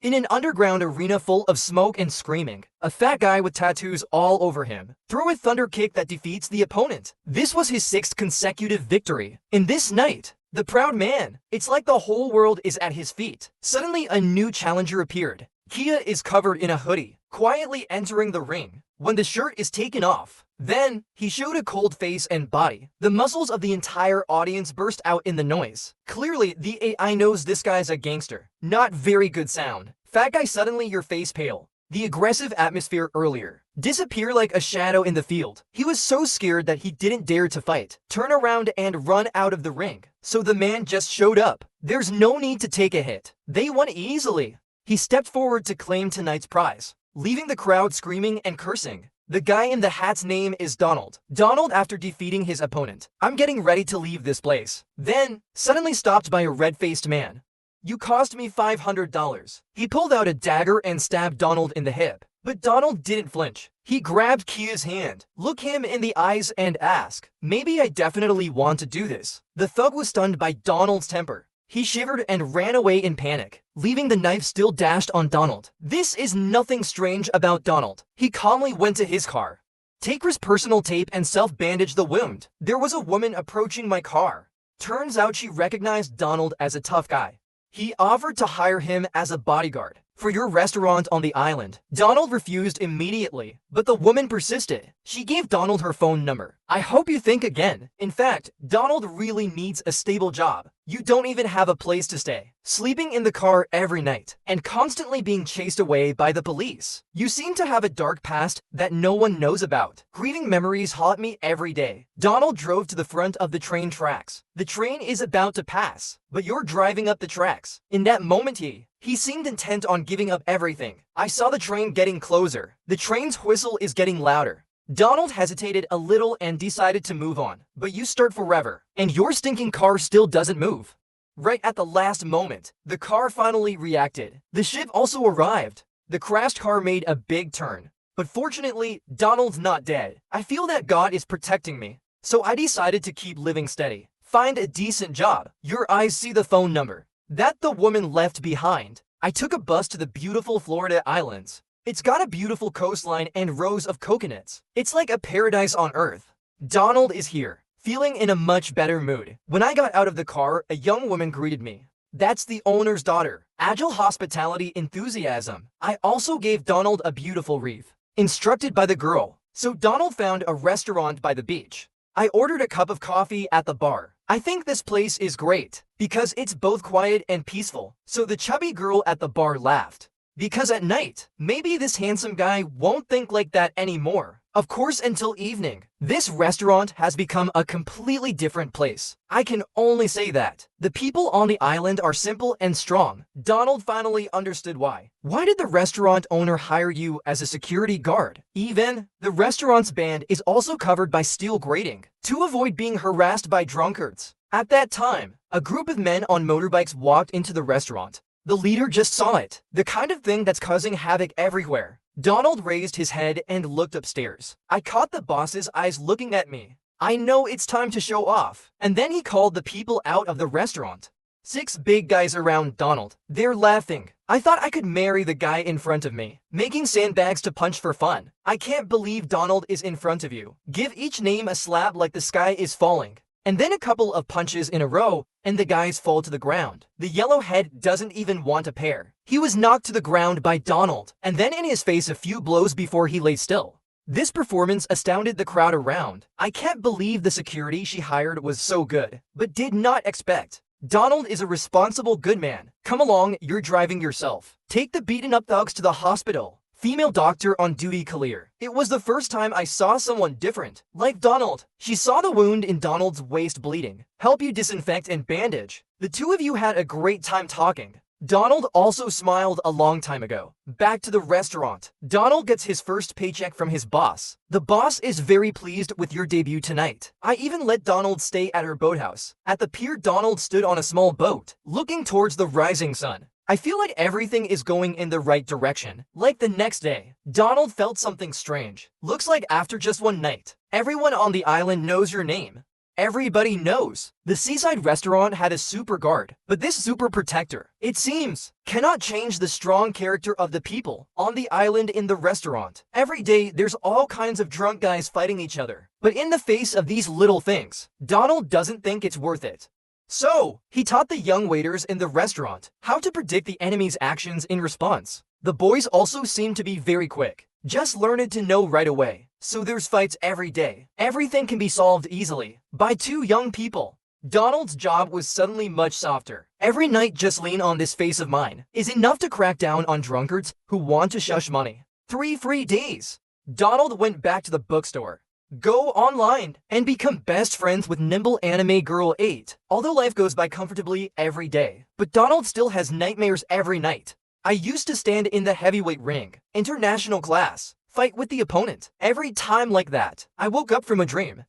In an underground arena full of smoke and screaming, a fat guy with tattoos all over him threw a thunder kick that defeats the opponent. This was his 6th consecutive victory. In this night, the proud man, it's like the whole world is at his feet. Suddenly, a new challenger appeared. Kia is covered in a hoodie, quietly entering the ring. When the shirt is taken off, then he showed a cold face and body. The muscles of the entire audience burst out in the noise. Clearly, the AI knows this guy's a gangster. Not very good sound. Fat guy, suddenly your face pale. The aggressive atmosphere earlier disappear like a shadow in the field. He was so scared that he didn't dare to fight, turn around and run out of the ring. So the man just showed up. There's no need to take a hit. They won easily. He stepped forward to claim tonight's prize, leaving the crowd screaming and cursing. The guy in the hat's name is Donald. Donald, after defeating his opponent, I'm getting ready to leave this place. Then, suddenly stopped by a red-faced man. You cost me $500. He pulled out a dagger and stabbed Donald in the hip. But Donald didn't flinch. He grabbed Kia's hand, looked him in the eyes and asked, maybe I definitely want to do this. The thug was stunned by Donald's temper. He shivered and ran away in panic, leaving the knife still dashed on Donald. This is nothing strange about Donald. He calmly went to his car, took personal tape and self-bandaged the wound. There was a woman approaching my car. Turns out she recognized Donald as a tough guy. He offered to hire him as a bodyguard for your restaurant on the island. Donald refused immediately, but the woman persisted. She gave Donald her phone number. I hope you think again. In fact, Donald really needs a stable job. You don't even have a place to stay, sleeping in the car every night, and constantly being chased away by the police. You seem to have a dark past that no one knows about. Grieving memories haunt me every day. Donald drove to the front of the train tracks. The train is about to pass, but you're driving up the tracks. In that moment, he seemed intent on giving up everything. I saw the train getting closer. The train's whistle is getting louder. Donald hesitated a little and decided to move on. But you start forever, and your stinking car still doesn't move. Right at the last moment, the car finally reacted. The ship also arrived. The crashed car made a big turn. But fortunately, Donald's not dead. I feel that God is protecting me. So I decided to keep living steady. Find a decent job. Your eyes see the phone number that the woman left behind. I took a bus to the beautiful Florida islands. It's got a beautiful coastline and rows of coconuts. It's like a paradise on earth. Donald is here, feeling in a much better mood. When I got out of the car, a young woman greeted me. That's the owner's daughter. Agile hospitality enthusiasm. I also gave Donald a beautiful wreath, instructed by the girl. So Donald found a restaurant by the beach. I ordered a cup of coffee at the bar. I think this place is great because it's both quiet and peaceful. So the chubby girl at the bar laughed. Because at night, maybe this handsome guy won't think like that anymore. Of course, until evening, this restaurant has become a completely different place. I can only say that. The people on the island are simple and strong. Donald finally understood why. Why did the restaurant owner hire you as a security guard? Even, the restaurant's band is also covered by steel grating to avoid being harassed by drunkards. At that time, a group of men on motorbikes walked into the restaurant. The leader just saw it, the kind of thing that's causing havoc everywhere. Donald raised his head and looked upstairs. I caught the boss's eyes looking at me. I know it's time to show off. And then he called the people out of the restaurant. 6 big guys around Donald. They're laughing. I thought I could marry the guy in front of me, making sandbags to punch for fun. I can't believe Donald is in front of you. Give each name a slap like the sky is falling. And then a couple of punches in a row, and the guys fall to the ground. The yellow head doesn't even want a pair. He was knocked to the ground by Donald, and then in his face a few blows before he lay still. This performance astounded the crowd around. I can't believe the security she hired was so good, but did not expect. Donald is a responsible good man. Come along, you're driving yourself. Take the beaten up thugs to the hospital. Female doctor on duty clear. It was the first time I saw someone different. Like Donald. She saw the wound in Donald's waist bleeding. Help you disinfect and bandage. The two of you had a great time talking. Donald also smiled a long time ago. Back to the restaurant. Donald gets his first paycheck from his boss. The boss is very pleased with your debut tonight. I even let Donald stay at her boathouse. At the pier, Donald stood on a small boat, looking towards the rising sun. I feel like everything is going in the right direction. Like the next day, Donald felt something strange. Looks like after just one night, everyone on the island knows your name. Everybody knows. The seaside restaurant had a super guard, but this super protector, it seems, cannot change the strong character of the people on the island in the restaurant. Every day, there's all kinds of drunk guys fighting each other. But in the face of these little things, Donald doesn't think it's worth it. So, he taught the young waiters in the restaurant how to predict the enemy's actions in response. The boys also seem to be very quick. Just learned to know right away. So there's fights every day. Everything can be solved easily by two young people. Donald's job was suddenly much softer. Every night just lean on this face of mine is enough to crack down on drunkards who want to shush money. 3 free days. Donald went back to the bookstore. Go online and become best friends with nimble anime girl 8. Although life goes by comfortably every day, but Donald still has nightmares every night. I used to stand in the heavyweight ring, international class, fight with the opponent. Every time like that, I woke up from a dream.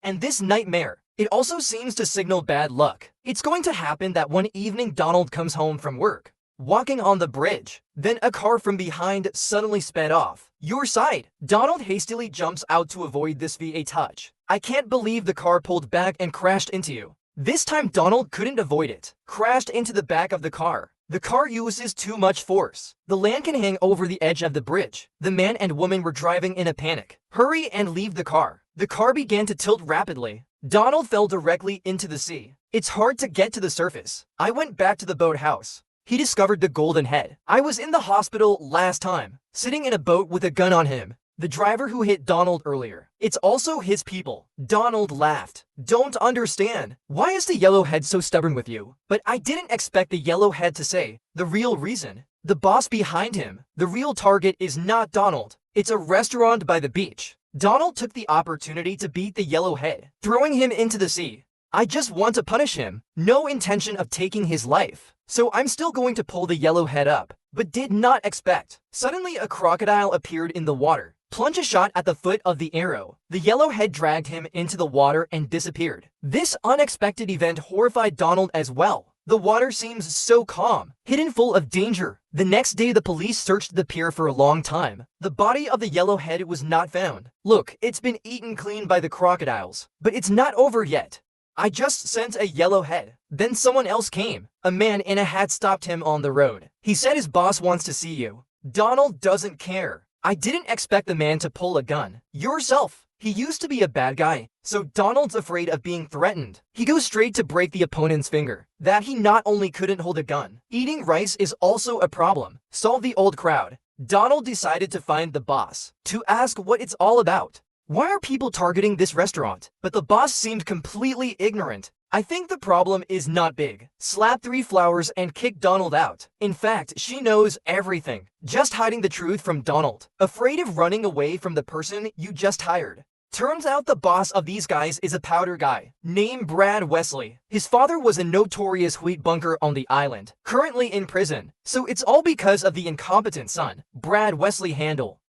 And this nightmare, it also seems to signal bad luck. It's going to happen that one evening Donald comes home from work, walking on the bridge. Then a car from behind suddenly sped off. Your side. Donald hastily jumps out to avoid this VA touch. I can't believe the car pulled back and crashed into you. This time Donald couldn't avoid it. Crashed into the back of the car. The car uses too much force. The land can hang over the edge of the bridge. The man and woman were driving in a panic. Hurry and leave the car. The car began to tilt rapidly. Donald fell directly into the sea. It's hard to get to the surface. I went back to the boathouse. He discovered the golden head. I was in the hospital last time, sitting in a boat with a gun on him. The driver who hit Donald earlier. It's also his people. Donald laughed. Don't understand. Why is the yellowhead so stubborn with you? But I didn't expect the yellowhead to say the real reason. The boss behind him. The real target is not Donald. It's a restaurant by the beach. Donald took the opportunity to beat the yellowhead, throwing him into the sea. I just want to punish him. No intention of taking his life. So I'm still going to pull the yellowhead up, but did not expect. Suddenly a crocodile appeared in the water. Plunge a shot at the foot of the arrow. The yellowhead dragged him into the water and disappeared. This unexpected event horrified Donald as well. The water seems so calm, hidden full of danger. The next day the police searched the pier for a long time. The body of the yellowhead was not found. Look, it's been eaten clean by the crocodiles. But it's not over yet. I just sent a yellowhead. Then someone else came. A man in a hat stopped him on the road. He said his boss wants to see you. Donald doesn't care. I didn't expect the man to pull a gun. Yourself. He used to be a bad guy, so Donald's afraid of being threatened. He goes straight to break the opponent's finger. That he not only couldn't hold a gun, eating rice is also a problem. Solve the old crowd. Donald decided to find the boss, to ask what it's all about. Why are people targeting this restaurant? But the boss seemed completely ignorant. I think the problem is not big. Slap 3 flowers and kick Donald out. In fact, she knows everything. Just hiding the truth from Donald. Afraid of running away from the person you just hired. Turns out the boss of these guys is a powder guy named Brad Wesley. His father was a notorious wheat bunker on the island, currently in prison. So it's all because of the incompetent son, Brad Wesley handle.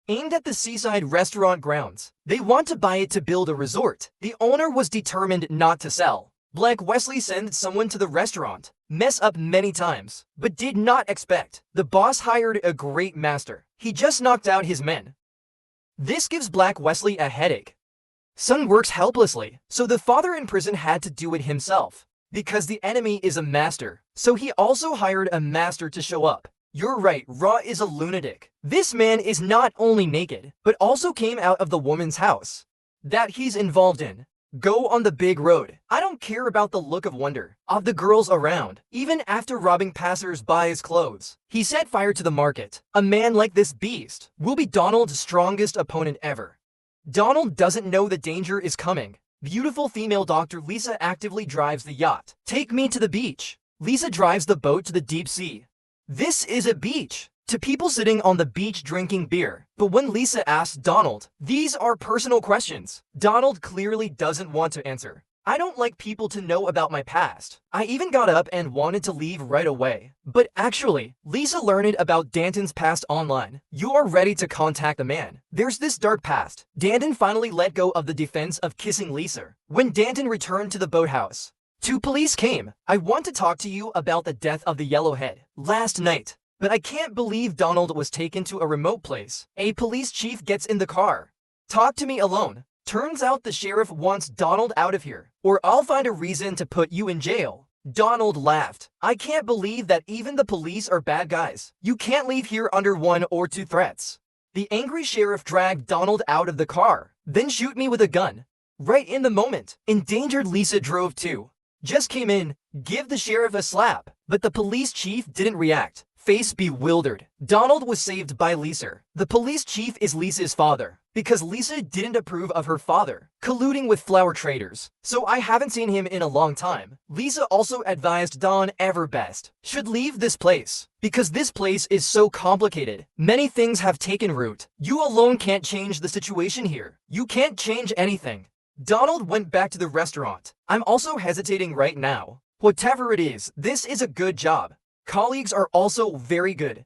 Aimed at the seaside restaurant grounds. They want to buy it to build a resort. The owner was determined not to sell. Black Wesley sent someone to the restaurant. Mess up many times, but did not expect. The boss hired a great master. He just knocked out his men. This gives Black Wesley a headache. Son works helplessly, so the father in prison had to do it himself. Because the enemy is a master, so he also hired a master to show up. You're right, Ra is a lunatic. This man is not only naked, but also came out of the woman's house that he's involved in. Go on the big road. I don't care about the look of wonder of the girls around, even after robbing passers-by's clothes. He set fire to the market. A man like this beast will be Donald's strongest opponent ever. Donald doesn't know the danger is coming. Beautiful female doctor Lisa actively drives the yacht. Take me to the beach. Lisa drives the boat to the deep sea. This is a beach. To people sitting on the beach drinking beer. But when Lisa asks Donald, these are personal questions. Donald clearly doesn't want to answer. I don't like people to know about my past. I even got up and wanted to leave right away. But actually, Lisa learned about Danton's past online. You are ready to contact the man. There's this dark past. Danton finally let go of the defense of kissing Lisa. When Danton returned to the boathouse, 2 police came. I want to talk to you about the death of the yellowhead last night. But I can't believe Donald was taken to a remote place. A police chief gets in the car. Talk to me alone. Turns out the sheriff wants Donald out of here, or I'll find a reason to put you in jail. Donald laughed. I can't believe that even the police are bad guys. You can't leave here under 1 or 2 threats. The angry sheriff dragged Donald out of the car, then shoot me with a gun. Right in the moment, endangered Lisa drove too. Just came in, give the sheriff a slap, but the police chief didn't react. Face bewildered. Donald was saved by Lisa. The police chief is Lisa's father, because Lisa didn't approve of her father colluding with flower traders, so I haven't seen him in a long time. Lisa also advised Don Everbest should leave this place, because this place is so complicated. Many things have taken root. You alone can't change the situation here. You can't change anything. Donald went back to the restaurant. I'm also hesitating right now. Whatever it is, this is a good job. Colleagues are also very good.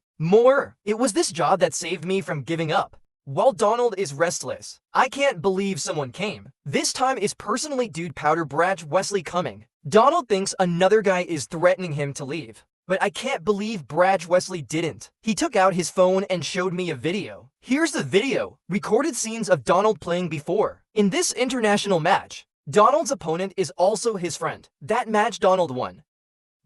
It was this job that saved me from giving up. While Donald is restless, I can't believe someone came. This time is personally Dude Powder Brad Wesley coming. Donald thinks another guy is threatening him to leave. But I can't believe Brad Wesley didn't. He took out his phone and showed me a video. Here's the video. Recorded scenes of Donald playing before. In this international match, Donald's opponent is also his friend. That match Donald won.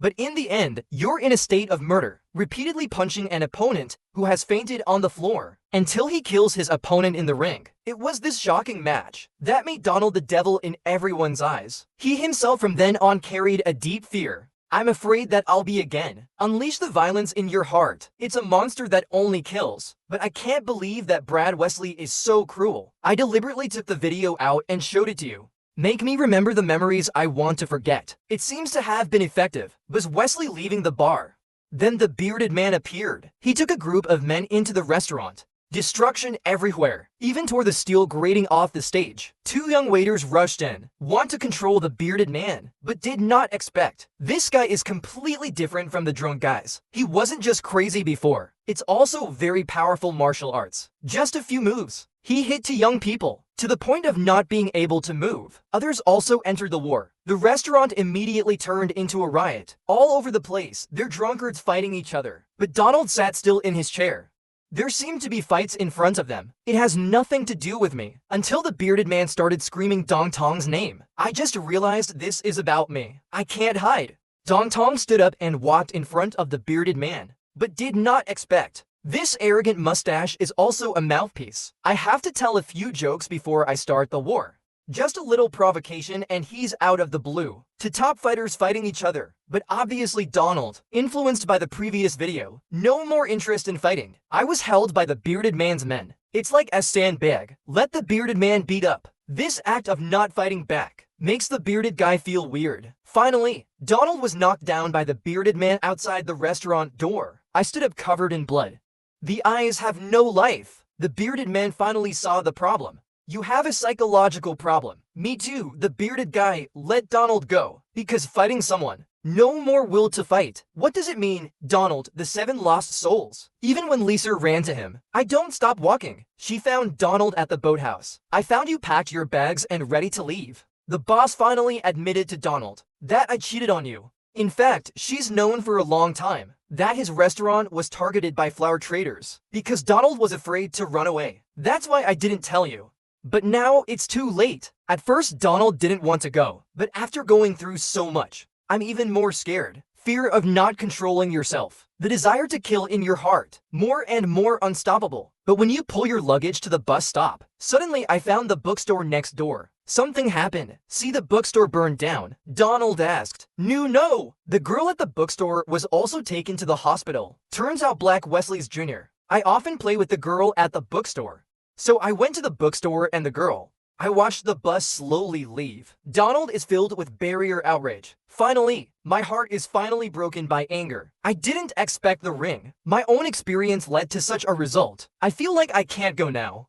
But in the end, you're in a state of murder, repeatedly punching an opponent who has fainted on the floor until he kills his opponent in the ring. It was this shocking match that made Donald the devil in everyone's eyes. He himself from then on carried a deep fear. I'm afraid that I'll be again. Unleash the violence in your heart. It's a monster that only kills. But I can't believe that Brad Wesley is so cruel. I deliberately took the video out and showed it to you. Make me remember the memories I want to forget. It seems to have been effective. Was Wesley leaving the bar? Then the bearded man appeared. He took a group of men into the restaurant. Destruction everywhere, even tore the steel grating off the stage. 2 young waiters rushed in, want to control the bearded man, but did not expect. This guy is completely different from the drunk guys. He wasn't just crazy before. It's also very powerful martial arts. Just a few moves. He hit to young people, to the point of not being able to move. Others also entered the war. The restaurant immediately turned into a riot. All over the place, they're drunkards fighting each other. But Donald sat still in his chair. There seemed to be fights in front of them. It has nothing to do with me. Until the bearded man started screaming Dong Tong's name. I just realized this is about me. I can't hide. Dong Tong stood up and walked in front of the bearded man, but did not expect. This arrogant mustache is also a mouthpiece. I have to tell a few jokes before I start the war. Just a little provocation and he's out of the blue. To top fighters fighting each other. But obviously Donald, influenced by the previous video, no more interest in fighting. I was held by the bearded man's men. It's like a sandbag. Let the bearded man beat up. This act of not fighting back makes the bearded guy feel weird. Finally, Donald was knocked down by the bearded man outside the restaurant door. I stood up covered in blood. The eyes have no life. The bearded man finally saw the problem. You have a psychological problem. Me too, the bearded guy. Let Donald go. Because fighting someone. No more will to fight. What does it mean, Donald, the 7 lost souls? Even when Lisa ran to him, I don't stop walking. She found Donald at the boathouse. I found you packed your bags and ready to leave. The boss finally admitted to Donald that I cheated on you. In fact, she's known for a long time that his restaurant was targeted by flower traders because Donald was afraid to run away. That's why I didn't tell you. But now it's too late. At first, Donald didn't want to go, but after going through so much, I'm even more scared. Fear of not controlling yourself. The desire to kill in your heart. More and more unstoppable. But when you pull your luggage to the bus stop, suddenly I found the bookstore next door. Something happened. See, the bookstore burned down. Donald asked. No. The girl at the bookstore was also taken to the hospital. Turns out Black Wesley's Jr. I often play with the girl at the bookstore. So I went to the bookstore and the girl. I watched the bus slowly leave. Donald is filled with barrier outrage. Finally, my heart is finally broken by anger. I didn't expect the ring. My own experience led to such a result. I feel like I can't go now.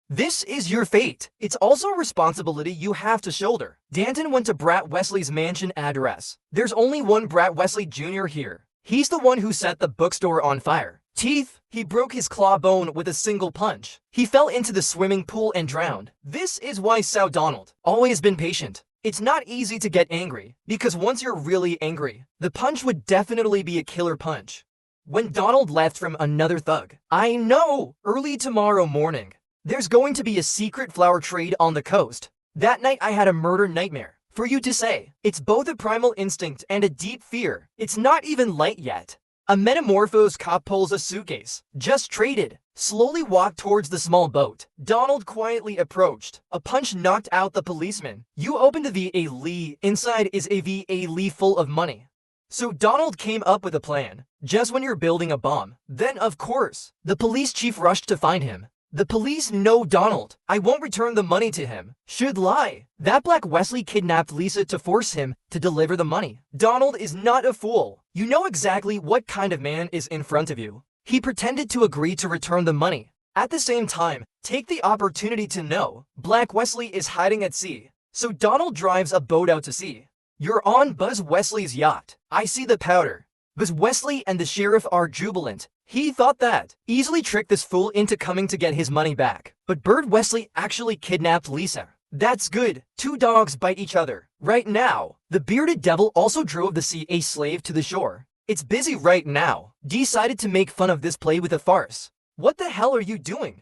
This is your fate. It's also a responsibility you have to shoulder. Danton went to Brad Wesley's mansion address. There's only one Brad Wesley Jr. here. He's the one who set the bookstore on fire. Teeth, he broke his claw bone with a single punch. He fell into the swimming pool and drowned. This is why Sao Donald always been patient. It's not easy to get angry, because once you're really angry, the punch would definitely be a killer punch. When Donald left from another thug, I know, early tomorrow morning, There's going to be a secret flower trade on the coast. That night I had a murder nightmare. For you to say, it's both a primal instinct and a deep fear. It's not even light yet. A metamorphosed cop pulls a suitcase. Just traded. Slowly walked towards the small boat. Donald quietly approached. A punch knocked out the policeman. You opened the VA Lee. Inside is a VA Lee full of money. So Donald came up with a plan. Just when you're building a bomb. Then, of course, the police chief rushed to find him. The police know Donald. I won't return the money to him. Should lie. That Black Wesley kidnapped Lisa to force him to deliver the money. Donald is not a fool. You know exactly what kind of man is in front of you. He pretended to agree to return the money. At the same time, take the opportunity to know Black Wesley is hiding at sea. So Donald drives a boat out to sea. You're on Buzz Wesley's yacht. I see the powder. Buzz Wesley and the sheriff are jubilant. He thought that easily tricked this fool into coming to get his money back. But Bird Wesley actually kidnapped Lisa. That's good. Two dogs bite each other. Right now, the bearded devil also drove the CA slave to the shore. It's busy right now. Decided to make fun of this play with a farce. What the hell are you doing?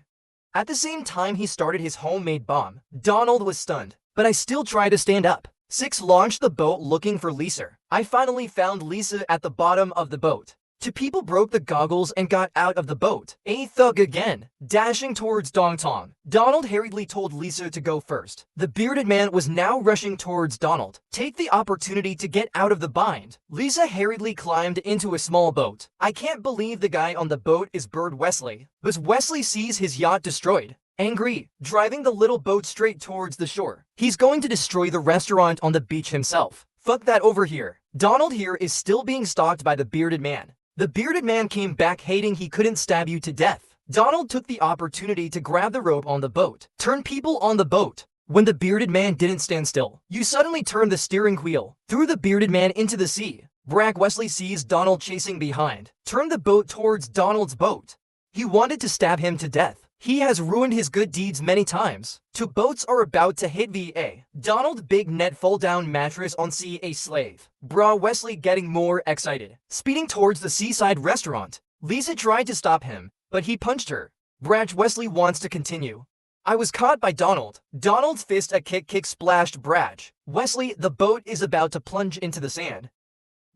At the same time he started his homemade bomb. Donald was stunned, but I still tried to stand up. 6 launched the boat looking for Lisa. I finally found Lisa at the bottom of the boat. 2 people broke the goggles and got out of the boat. A thug again, dashing towards Dong Tong. Donald hurriedly told Lisa to go first. The bearded man was now rushing towards Donald. Take the opportunity to get out of the bind. Lisa hurriedly climbed into a small boat. I can't believe the guy on the boat is Bird Wesley. But Wesley sees his yacht destroyed. Angry, driving the little boat straight towards the shore. He's going to destroy the restaurant on the beach himself. Fuck that over here. Donald here is still being stalked by the bearded man. The bearded man came back hating he couldn't stab you to death. Donald took the opportunity to grab the rope on the boat, turn people on the boat. When the bearded man didn't stand still, you suddenly turned the steering wheel, threw the bearded man into the sea. Black Wesley sees Donald chasing behind, turned the boat towards Donald's boat. He wanted to stab him to death. He has ruined his good deeds many times. 2 boats are about to hit VA. Donald big net fall down mattress on CA slave. Bra Wesley getting more excited. Speeding towards the seaside restaurant. Lisa tried to stop him, but he punched her. Brad Wesley wants to continue. I was caught by Donald. Donald's fist a kick splashed Brad Wesley. The boat is about to plunge into the sand.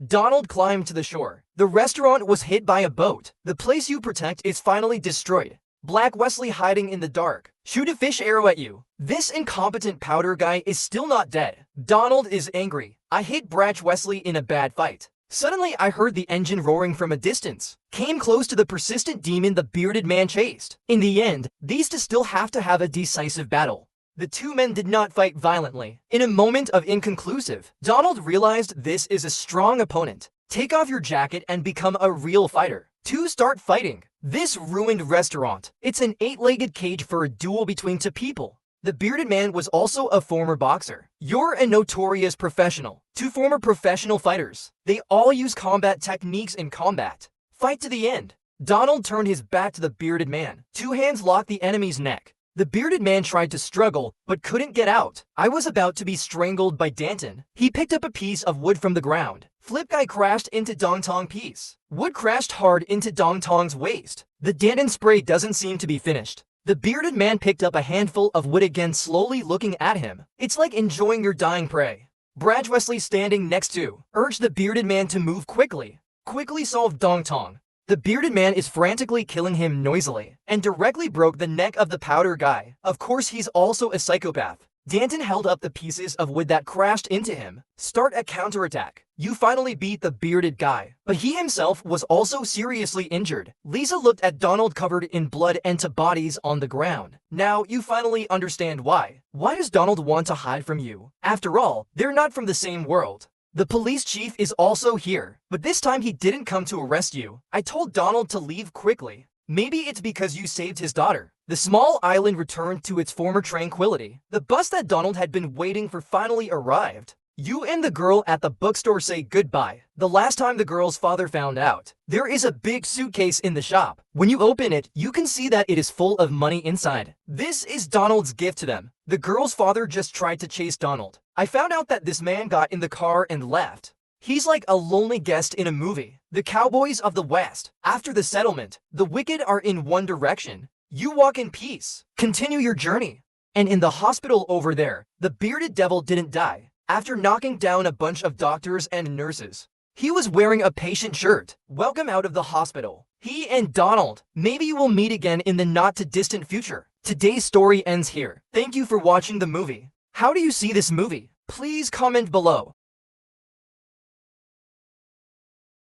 Donald climbed to the shore. The restaurant was hit by a boat. The place you protect is finally destroyed. Black Wesley hiding in the dark. Shoot a fish arrow at you. This incompetent powder guy is still not dead. Donald is angry. I hit Brad Wesley in a bad fight. Suddenly I heard the engine roaring from a distance. Came close to the persistent demon the bearded man chased. In the end, these 2 still have to have a decisive battle. The 2 men did not fight violently. In a moment of inconclusive, Donald realized this is a strong opponent. Take off your jacket and become a real fighter. 2 start fighting. This ruined restaurant. It's an 8-legged cage for a duel between 2 people. The bearded man was also a former boxer. You're a notorious professional. 2 former professional fighters. They all use combat techniques in combat. Fight to the end. Donald turned his back to the bearded man. 2 hands locked the enemy's neck. The bearded man tried to struggle, but couldn't get out. I was about to be strangled by Danton. He picked up a piece of wood from the ground. Flip guy crashed into Dong Tong piece. Wood crashed hard into Dong Tong's waist. The Danton spray doesn't seem to be finished. The bearded man picked up a handful of wood again, slowly looking at him. It's like enjoying your dying prey. Brad Wesley standing next to, urged the bearded man to move quickly. Quickly solved Dong Tong. The bearded man is frantically killing him noisily, and directly broke the neck of the powder guy. Of course he's also a psychopath. Danton held up the pieces of wood that crashed into him. Start a counterattack. You finally beat the bearded guy, but he himself was also seriously injured. Lisa looked at Donald covered in blood and 2 bodies on the ground. Now you finally understand why. Why does Donald want to hide from you? After all, they're not from the same world. The police chief is also here, but this time he didn't come to arrest you. I told Donald to leave quickly. Maybe it's because you saved his daughter. The small island returned to its former tranquility. The bus that Donald had been waiting for finally arrived. You and the girl at the bookstore say goodbye. The last time the girl's father found out, there is a big suitcase in the shop. When you open it, you can see that it is full of money inside. This is Donald's gift to them. The girl's father just tried to chase Donald. I found out that this man got in the car and left. He's like a lonely guest in a movie. The cowboys of the West. After the settlement, the wicked are in one direction. You walk in peace. Continue your journey. And in the hospital over there, the bearded devil didn't die. After knocking down a bunch of doctors and nurses, he was wearing a patient shirt. Welcome out of the hospital. He and Donald, maybe you will meet again in the not-too-distant future. Today's story ends here. Thank you for watching the movie. How do you see this movie? Please comment below.